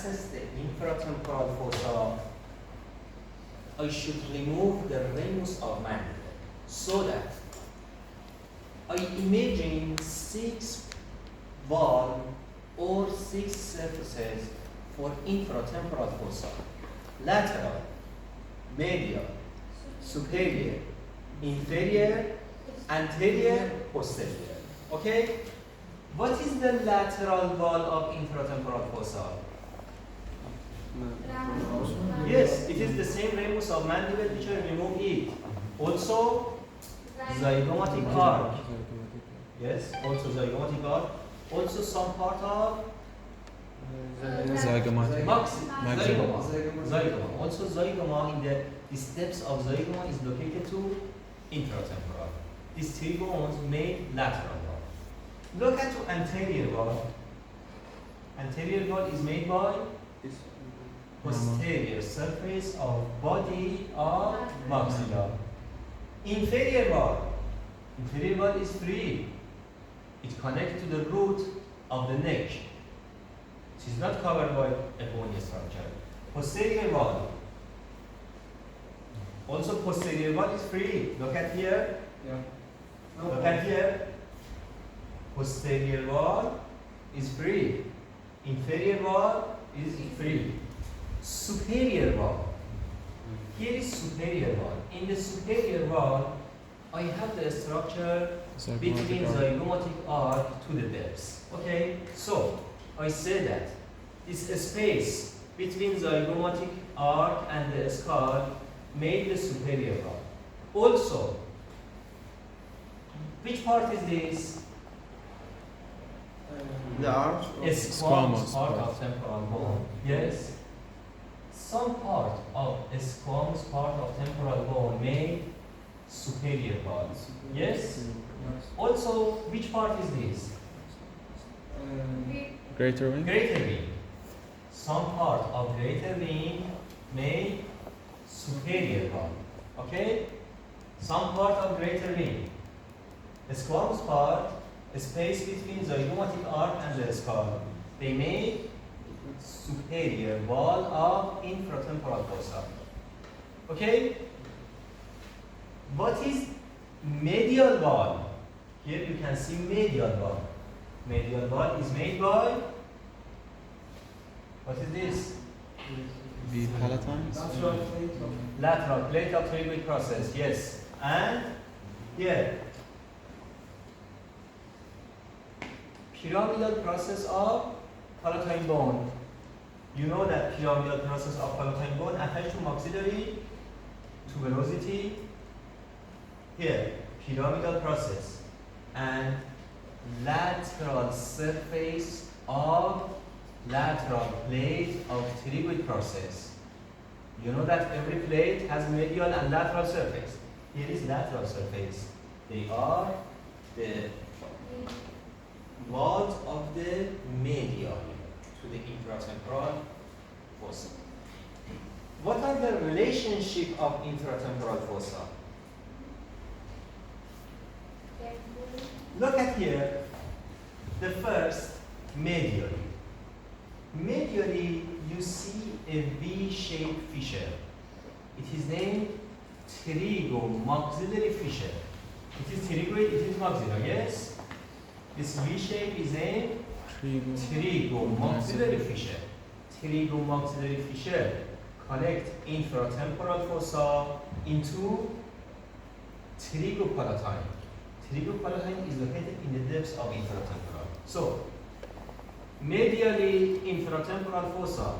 assess the infratemporal fossa, I should remove the ramus of mandible so that I imagine 6 wall or 6 surfaces for infratemporal fossa: lateral, medial, superior, inferior, anterior, posterior. Okay? What is the lateral wall of infratemporal fossa? Yes, it is the same ramus of mandible which I remove it. Also, zygomatic arc. Yes, also zygomatic arc. Also some part of Zygomatic. zygoma. Zygoma. Also zygoma, in the steps of zygoma is located to infratemporal. These 3 bones made lateral wall. Look at the anterior wall. Anterior wall is made by posterior surface of body of maxilla. Inferior wall. Inferior wall is free. It connects to the root of the neck. It is not covered by a bony structure. Posterior wall. Also posterior wall is free. Look at here. Yeah. Look at here. Posterior wall is free. Inferior wall is free. Superior wall. Here is superior wall. In the superior wall, I have the structure between zygomatic arc to the depths. Okay? So, I say that this space between zygomatic arc and the skull made the superior wall. Also, which part is this? The arms. Squamous part of temporal bone. Yes. Some part of a squamous part of temporal bone made superior wall. Yes. Also, which part is this? Greater wing. Greater wing. Some part of greater wing made superior wall. Okay? Some part of greater wing. The squamous part, the space between zygomatic arc and the skull, they made superior wall of infratemporal fossa. Okay? What is medial wall? Here you can see medial wall. Medial wall is made by, what is this? The palatine. Lateral plate of pterygoid process, yes. And here, pyramidal process of palatine bone. You know that pyramidal process of palatine bone attached to maxillary tuberosity. Here, pyramidal process and lateral surface of lateral plate of pterygoid process. You know that every plate has medial and lateral surface. Here is lateral surface. They are the walls of the medial to the infratemporal fossa. What are the relationship of infratemporal fossa? Look at here. The first, medially. Medially, you see a V-shaped fissure. It is named pterygomaxillary fissure. It is pterygoid, it is maxilla, yes? This V shape is named pterygomaxillary fissure. Pterygomaxillary fissure connect infratemporal fossa into pterygopalatine. Pterygopalatine is located in the depths of infratemporal. So, medially infratemporal fossa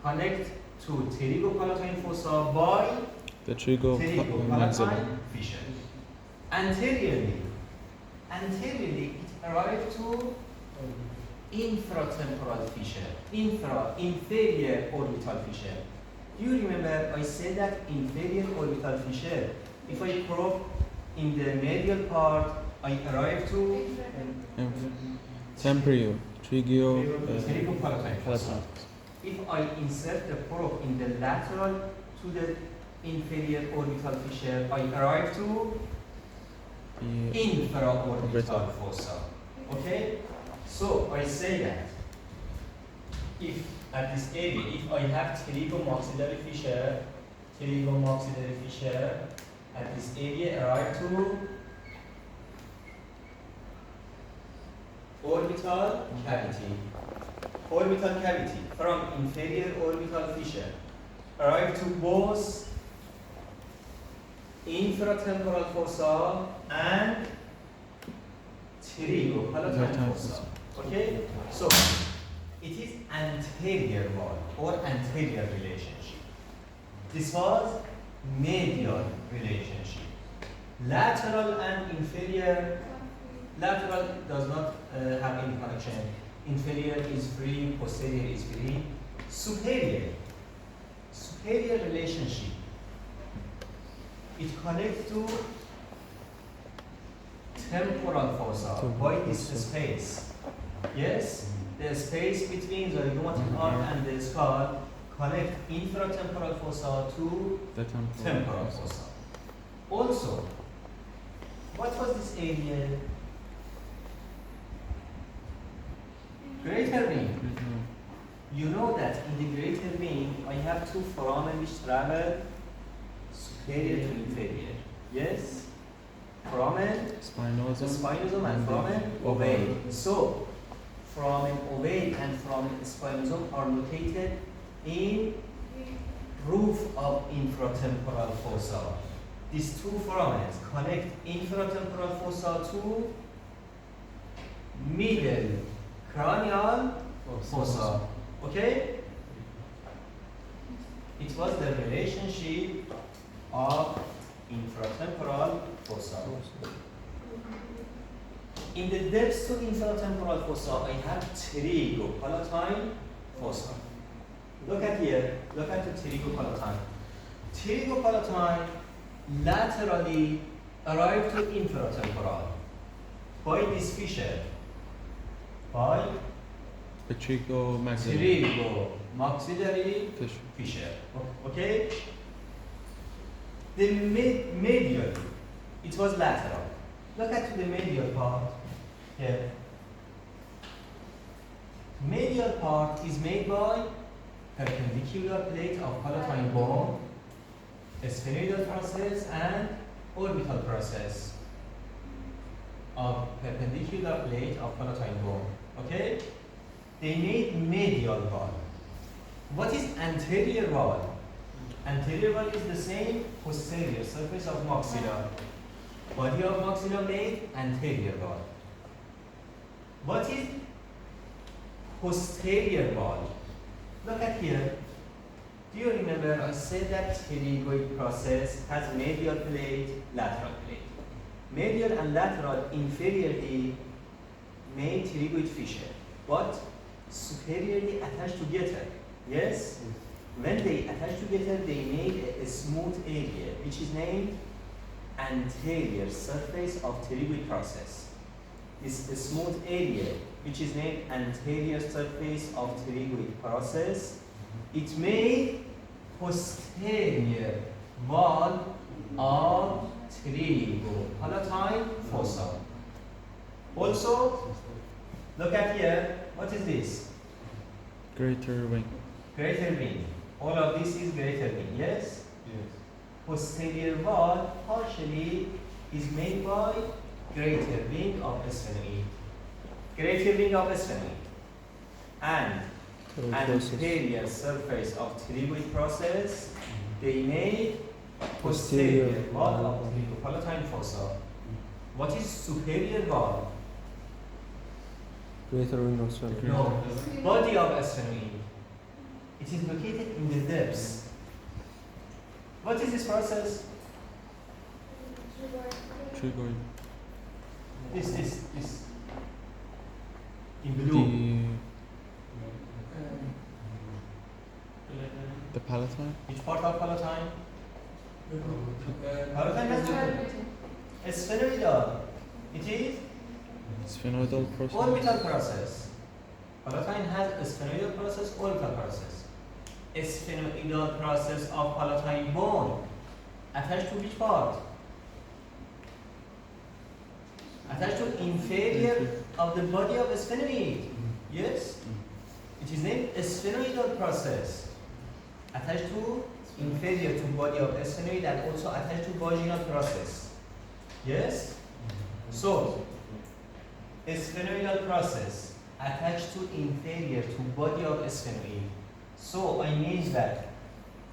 connect to pterygopalatine fossa by The pterygomaxillary. pterygopalatine fissure. Anteriorly it arrived to infratemporal fissure, inferior orbital fissure. Do you remember I said that inferior orbital fissure, if I probe in the medial part, I arrive to Temporal. pterygopalatine fossa. Palatine. If I insert the probe in the lateral to the inferior orbital fissure, I arrive to infraorbital fossa. Okay? So I say that if at this area, if I have pterygomaxillary fissure at this area arrive to orbital cavity from inferior orbital fissure arrive to both infratemporal fossa and pterygopalatine fossa. Okay, so it is anterior wall or anterior relationship. This was medial relationship. Lateral and inferior. Lateral does not have any connection. Inferior is free, posterior is free. Superior relationship. It connects to temporal fossa by this space. Yes, the space between the zygomatic arm and the skull connect infratemporal fossa to The temporal fossa. Also, what was this area? Greater ring. You know that in the greater ring, I have two foramen which travel superior to inferior. Yes? Foramen, spinosum and foramen ovale. So, foramen ovale and foramen spinosum are located in roof of infratemporal fossa. These two foramens connect infratemporal fossa to middle cranial fossa. Okay? It was the relationship of infratemporal fossa. In the depths to infratemporal fossa, I have pterygopalatine fossa. Look at here, look at the pterygopalatine. Pterygopalatine laterally arrive to infratemporal by this fissure, by pterygomaxillary fissure. Okay? The medial, it was lateral. Look at the medial part here. Medial part is made by perpendicular plate of palatine bone, sphenoidal process and orbital process of perpendicular plate of palatine bone. Okay? They made medial wall. What is anterior wall? Anterior wall is the same posterior surface of maxilla. Body of maxilla made anterior wall. What is posterior wall? Look at here. Do you remember I said that pterygoid process has medial plate, lateral plate. Medial and lateral inferiorly made pterygoid fissure, but superiorly attached together. Yes? When they attach together, they made a smooth area, which is named anterior surface of pterygoid process. This smooth area, which is named anterior surface of pterygoid process, it made posterior wall of pterygopalatine fossa. Also, look at here, what is this? Greater wing. Greater wing. All of this is greater wing, yes? Yes. Posterior wall partially is made by greater wing of sphenoid. Greater wing of sphenoid. And anterior surface of pterygoid process, they made posterior wall of pterygopalatine fossa. What is superior wall? Greater wing of sphenoid. No, body of sphenoid. It is located in the depths. What is this process? Trigoid. This. In blue. The palatine. Which part of palatine? Palatine has sphenoidal. It is Sphenoidal process. orbital process. Palatine has a sphenoidal process, orbital process. A sphenoidal process of palatine bone attached to which part? Attached to inferior of the body of sphenoid. Yes? It is named sphenoidal process attached to inferior to body of sphenoid and also attached to vaginal process. Yes? So, a sphenoidal process attached to inferior to body of sphenoid. So, I mean that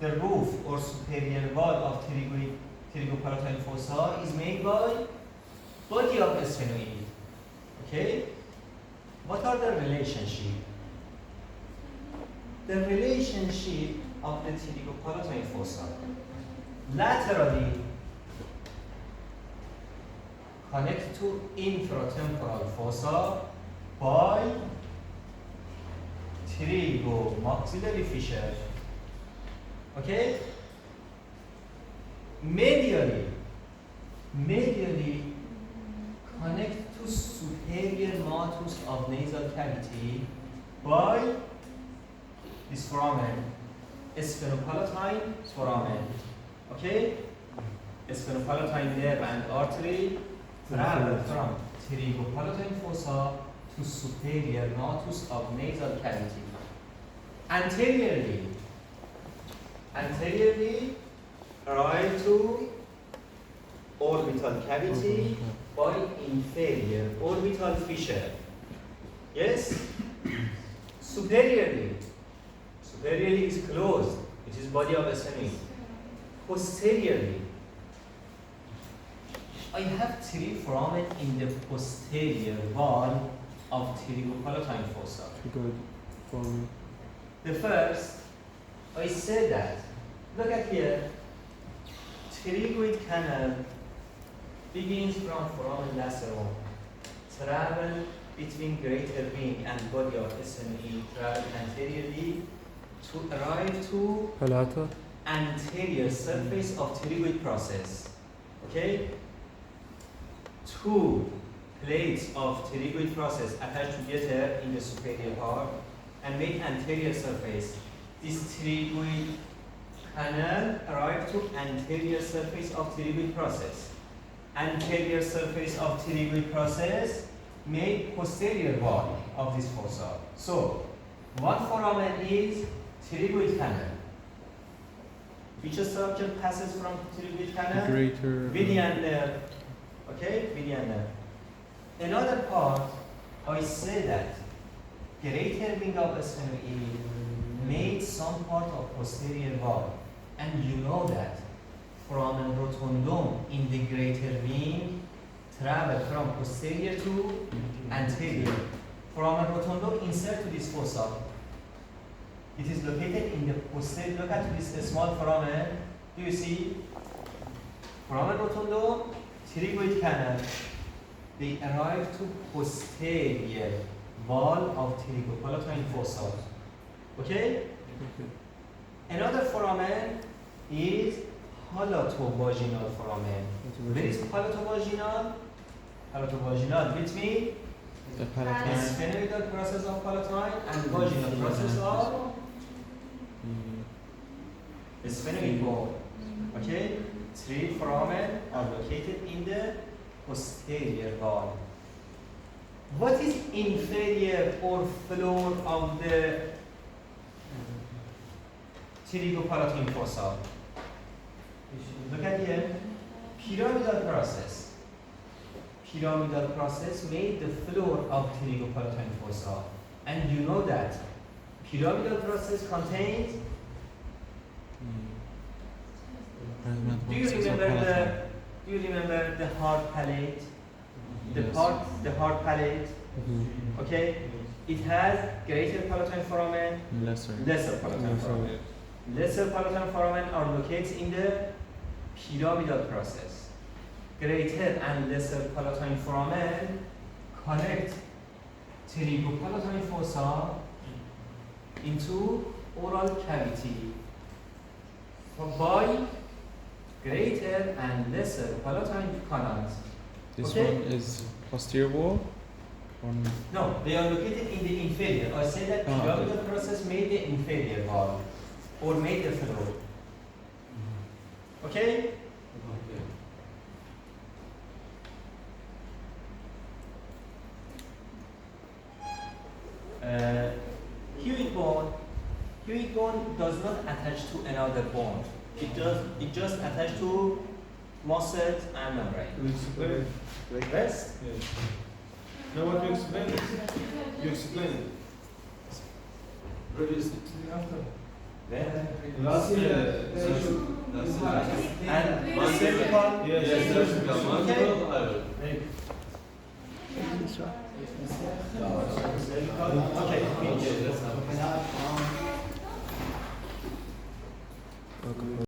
the roof or superior wall of pterygopalatine fossa is made by body of sphenoid. Okay? What are the relationship? The relationship of the pterygopalatine fossa laterally connect to infratemporal fossa by pterygomaxillary fissure. Okay? Medially connect to superior matrix of nasal cavity by this foramen, sphenopalatine foramen. Okay? Sphenopalatine nerve and artery travel from pterygopalatine fossa to superior matrix of nasal cavity. Anteriorly arrive to orbital cavity by inferior orbital fissure. Yes? Superiorly is closed, it is body of sphenoid. Posteriorly, I have three foramen in the posterior wall of pterygopalatine fossa. Good. From The first, I said that, look at here, pterygoid canal begins from foramen lacerum, travel between greater wing and body of sphenoid, travel anteriorly to arrive to Palata. anterior surface of pterygoid process. Okay? Two plates of pterygoid process attached together in the superior part and make anterior surface. This pterygoid canal arrive to anterior surface of pterygoid process. Anterior surface of pterygoid process made posterior wall of this fossa. So, one foramen is pterygoid canal. Which structure passes from pterygoid canal? Greater. Vidian nerve. Okay, Vidian nerve. Another part, I say that greater wing of sphenoid made some part of posterior wall, and you know that foramen rotundum in the greater wing travel from posterior to anterior. Foramen rotundum insert to this fossa. It is located in the posterior. Look at this small foramen. Do you see? Foramen rotundum, pterygoid canal. They arrive to posterior wall of pterygopalatine fossa. Okay? Another foramen is palatovaginal foramen. Where is palatovaginal? Palatovaginal between The the palatine. sphenoidal process of palatine and vaginal process of the sphenoid bone. Okay? Three foramen are located in the posterior wall. What is inferior or floor of the pterygopalatine fossa? Look at here. Pyramidal process. Pyramidal process made the floor of pterygopalatine fossa. And you know that pyramidal process contains. Do you remember the hard palate? The hard palate. Okay. It has greater palatine foramen, Lesser. lesser palatine foramen. Lesser palatine foramen are located in the pyramidal process. Greater and lesser palatine foramen connect pterygopalatine fossa into oral cavity by greater and lesser palatine canals. This Okay. one is posterior wall. One. No, they are located in the inferior. I said that Ah, pyramidal process made the inferior wall or made the floor. Okay? Here cubic bone does not attach to another bone. It just attach to muscles and membrane. You explain it. Rest. Yes. Now what you explain it? You explain it. Then Last and cervical. Yes. Okay. Okay. Finish. Okay.